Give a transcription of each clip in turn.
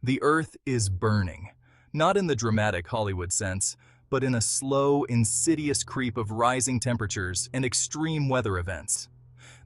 The Earth is burning, not in the dramatic Hollywood sense, but in a slow, insidious creep of rising temperatures and extreme weather events.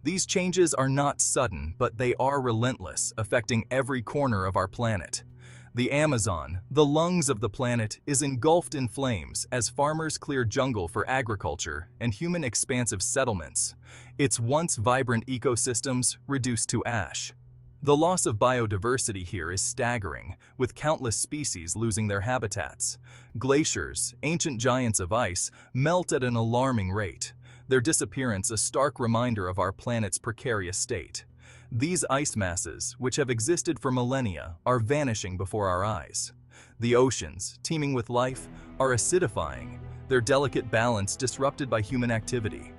These changes are not sudden, but they are relentless, affecting every corner of our planet. The Amazon, the lungs of the planet, is engulfed in flames as farmers clear jungle for agriculture and human expansive settlements, its once vibrant ecosystems reduced to ash. The loss of biodiversity here is staggering, with countless species losing their habitats. Glaciers, ancient giants of ice, melt at an alarming rate, their disappearance a stark reminder of our planet's precarious state. These ice masses, which have existed for millennia, are vanishing before our eyes. The oceans, teeming with life, are acidifying, their delicate balance disrupted by human activity.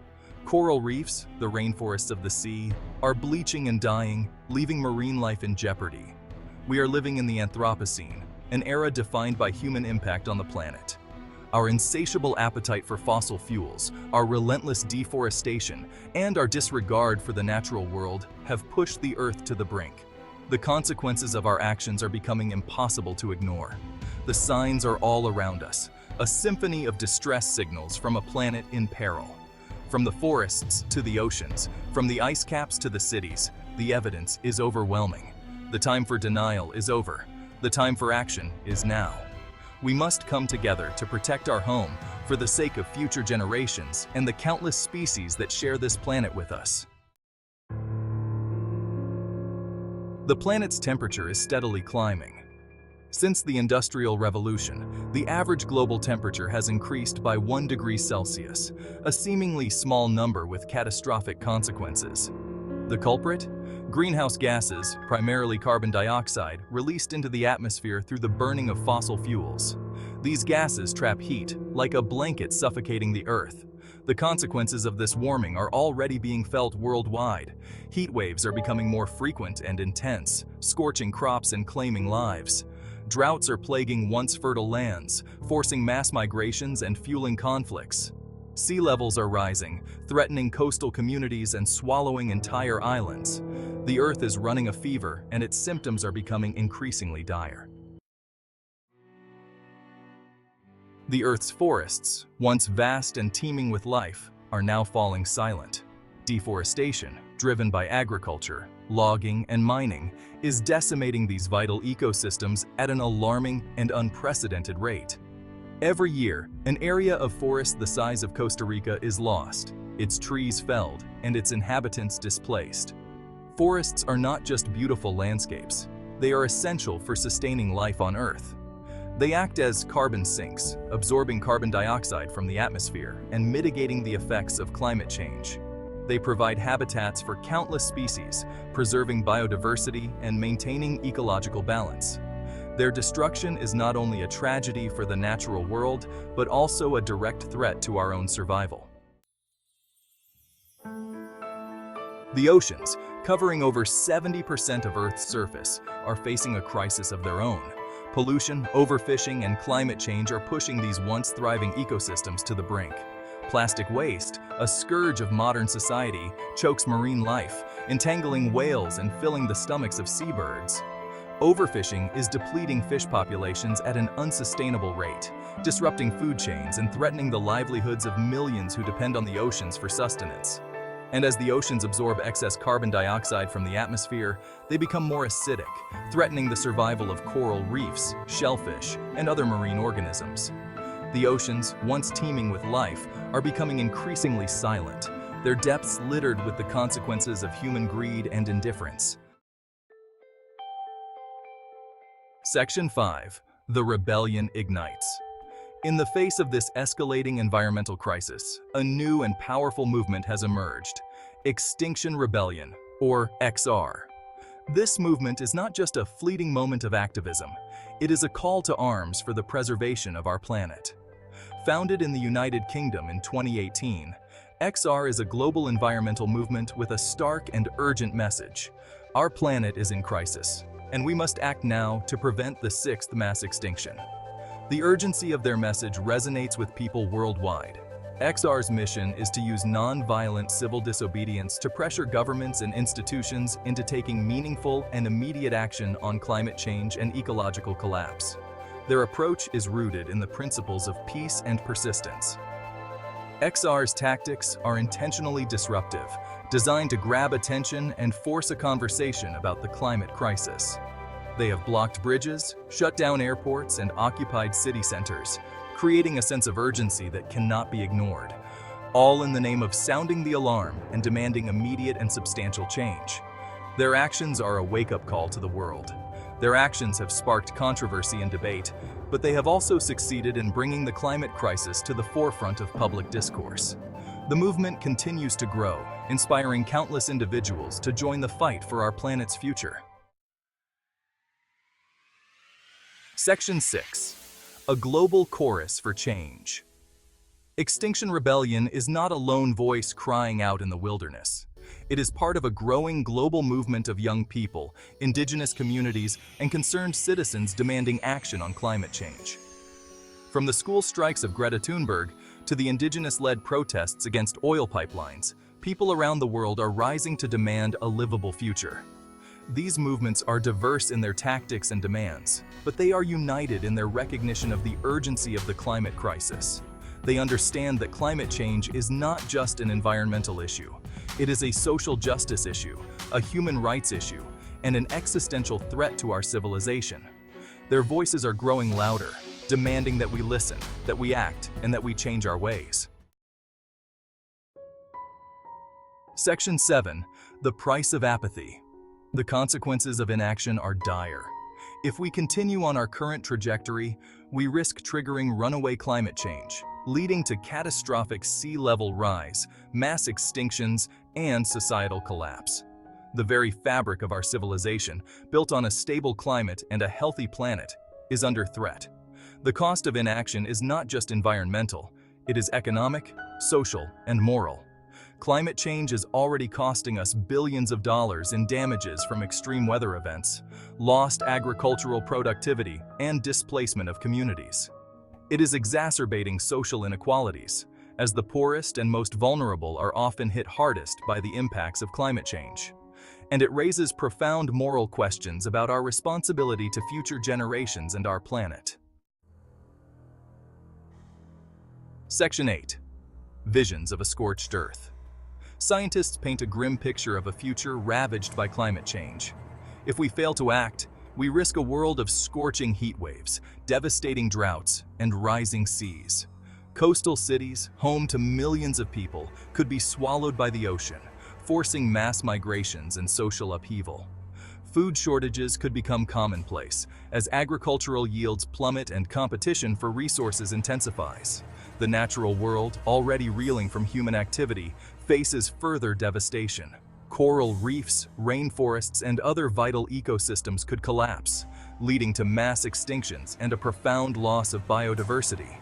Coral reefs, the rainforests of the sea, are bleaching and dying, leaving marine life in jeopardy. We are living in the Anthropocene, an era defined by human impact on the planet. Our insatiable appetite for fossil fuels, our relentless deforestation, and our disregard for the natural world have pushed the Earth to the brink. The consequences of our actions are becoming impossible to ignore. The signs are all around us, a symphony of distress signals from a planet in peril. From the forests to the oceans, from the ice caps to the cities, the evidence is overwhelming. The time for denial is over. The time for action is now. We must come together to protect our home for the sake of future generations and the countless species that share this planet with us. The planet's temperature is steadily climbing. Since the Industrial Revolution, the average global temperature has increased by 1 degree Celsius, a seemingly small number with catastrophic consequences. The culprit? Greenhouse gases, primarily carbon dioxide, released into the atmosphere through the burning of fossil fuels. These gases trap heat, like a blanket suffocating the Earth. The consequences of this warming are already being felt worldwide. Heat waves are becoming more frequent and intense, scorching crops and claiming lives. Droughts are plaguing once fertile lands, forcing mass migrations and fueling conflicts. Sea levels are rising, threatening coastal communities and swallowing entire islands. The Earth is running a fever, and its symptoms are becoming increasingly dire. The Earth's forests, once vast and teeming with life, are now falling silent. Deforestation, driven by agriculture, logging, and mining, is decimating these vital ecosystems at an alarming and unprecedented rate. Every year, an area of forest the size of Costa Rica is lost, its trees felled, and its inhabitants displaced. Forests are not just beautiful landscapes, they are essential for sustaining life on Earth. They act as carbon sinks, absorbing carbon dioxide from the atmosphere and mitigating the effects of climate change. They provide habitats for countless species, preserving biodiversity and maintaining ecological balance. Their destruction is not only a tragedy for the natural world, but also a direct threat to our own survival. The oceans, covering over 70% of Earth's surface, are facing a crisis of their own. Pollution, overfishing, and climate change are pushing these once thriving ecosystems to the brink. Plastic waste, a scourge of modern society, chokes marine life, entangling whales and filling the stomachs of seabirds. Overfishing is depleting fish populations at an unsustainable rate, disrupting food chains and threatening the livelihoods of millions who depend on the oceans for sustenance. And as the oceans absorb excess carbon dioxide from the atmosphere, they become more acidic, threatening the survival of coral reefs, shellfish, and other marine organisms. The oceans, once teeming with life, are becoming increasingly silent, their depths littered with the consequences of human greed and indifference. Section 5. The Rebellion Ignites. In the face of this escalating environmental crisis, a new and powerful movement has emerged: Extinction Rebellion, or XR. This movement is not just a fleeting moment of activism, it is a call to arms for the preservation of our planet. Founded in the United Kingdom in 2018, XR is a global environmental movement with a stark and urgent message. Our planet is in crisis, and we must act now to prevent the sixth mass extinction. The urgency of their message resonates with people worldwide. XR's mission is to use non-violent civil disobedience to pressure governments and institutions into taking meaningful and immediate action on climate change and ecological collapse. Their approach is rooted in the principles of peace and persistence. XR's tactics are intentionally disruptive, designed to grab attention and force a conversation about the climate crisis. They have blocked bridges, shut down airports, and occupied city centers, creating a sense of urgency that cannot be ignored, all in the name of sounding the alarm and demanding immediate and substantial change. Their actions are a wake-up call to the world. Their actions have sparked controversy and debate, but they have also succeeded in bringing the climate crisis to the forefront of public discourse. The movement continues to grow, inspiring countless individuals to join the fight for our planet's future. Section 6. A global chorus for change. Extinction Rebellion is not a lone voice crying out in the wilderness. It is part of a growing global movement of young people, indigenous communities, and concerned citizens demanding action on climate change. From the school strikes of Greta Thunberg to the indigenous-led protests against oil pipelines, people around the world are rising to demand a livable future. These movements are diverse in their tactics and demands, but they are united in their recognition of the urgency of the climate crisis. They understand that climate change is not just an environmental issue. It is a social justice issue, a human rights issue, and an existential threat to our civilization. Their voices are growing louder, demanding that we listen, that we act, and that we change our ways. Section 7. The price of apathy. The consequences of inaction are dire. If we continue on our current trajectory, we risk triggering runaway climate change, leading to catastrophic sea level rise, mass extinctions, and societal collapse. The very fabric of our civilization, built on a stable climate and a healthy planet, is under threat. The cost of inaction is not just environmental, it is economic, social, and moral. Climate change is already costing us billions of dollars in damages from extreme weather events, lost agricultural productivity, and displacement of communities. It is exacerbating social inequalities, as the poorest and most vulnerable are often hit hardest by the impacts of climate change. And it raises profound moral questions about our responsibility to future generations and our planet. Section 8. Visions of a Scorched Earth. Scientists paint a grim picture of a future ravaged by climate change. If we fail to act, we risk a world of scorching heat waves, devastating droughts, and rising seas. Coastal cities, home to millions of people, could be swallowed by the ocean, forcing mass migrations and social upheaval. Food shortages could become commonplace as agricultural yields plummet and competition for resources intensifies. The natural world, already reeling from human activity, faces further devastation. Coral reefs, rainforests, and other vital ecosystems could collapse, leading to mass extinctions and a profound loss of biodiversity.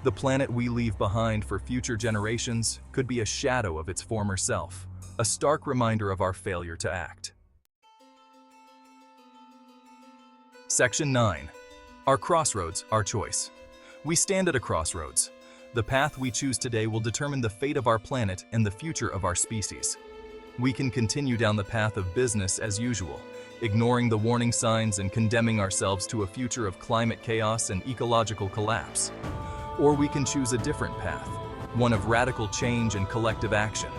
The planet we leave behind for future generations could be a shadow of its former self, a stark reminder of our failure to act. Section 9. Our crossroads, our choice. We stand at a crossroads. The path we choose today will determine the fate of our planet and the future of our species. We can continue down the path of business as usual, ignoring the warning signs and condemning ourselves to a future of climate chaos and ecological collapse. Or we can choose a different path, one of radical change and collective action.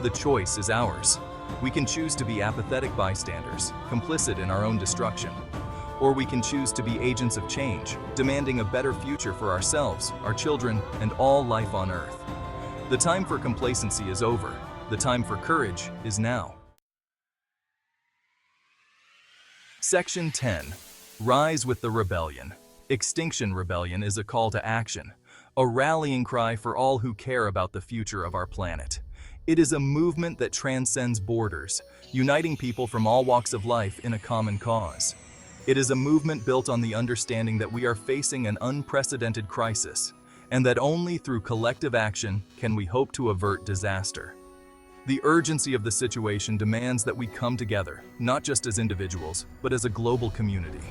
The choice is ours. We can choose to be apathetic bystanders, complicit in our own destruction. Or we can choose to be agents of change, demanding a better future for ourselves, our children, and all life on Earth. The time for complacency is over. The time for courage is now. Section 10. Rise with the Rebellion. Extinction Rebellion is a call to action, a rallying cry for all who care about the future of our planet. It is a movement that transcends borders, uniting people from all walks of life in a common cause. It is a movement built on the understanding that we are facing an unprecedented crisis, and that only through collective action can we hope to avert disaster. The urgency of the situation demands that we come together, not just as individuals, but as a global community.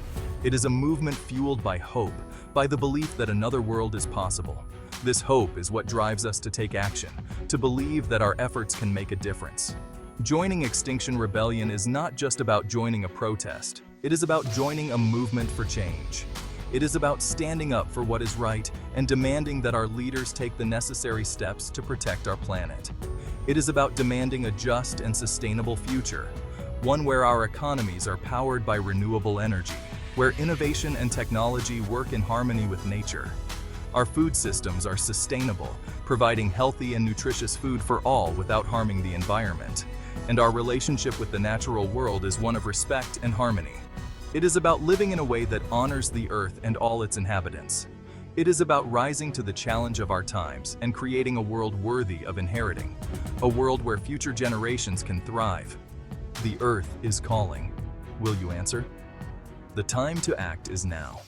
It is a movement fueled by hope, by the belief that another world is possible, This hope is what drives us to take action, to believe that our efforts can make a difference. Joining Extinction Rebellion is not just about joining a protest. It is about joining a movement for change. It is about standing up for what is right and demanding that our leaders take the necessary steps to protect our planet. It is about demanding a just and sustainable future, one where our economies are powered by renewable energy, where innovation and technology work in harmony with nature. Our food systems are sustainable, providing healthy and nutritious food for all without harming the environment. And our relationship with the natural world is one of respect and harmony. It is about living in a way that honors the earth and all its inhabitants. It is about rising to the challenge of our times and creating a world worthy of inheriting, a world where future generations can thrive. The earth is calling. Will you answer? The time to act is now.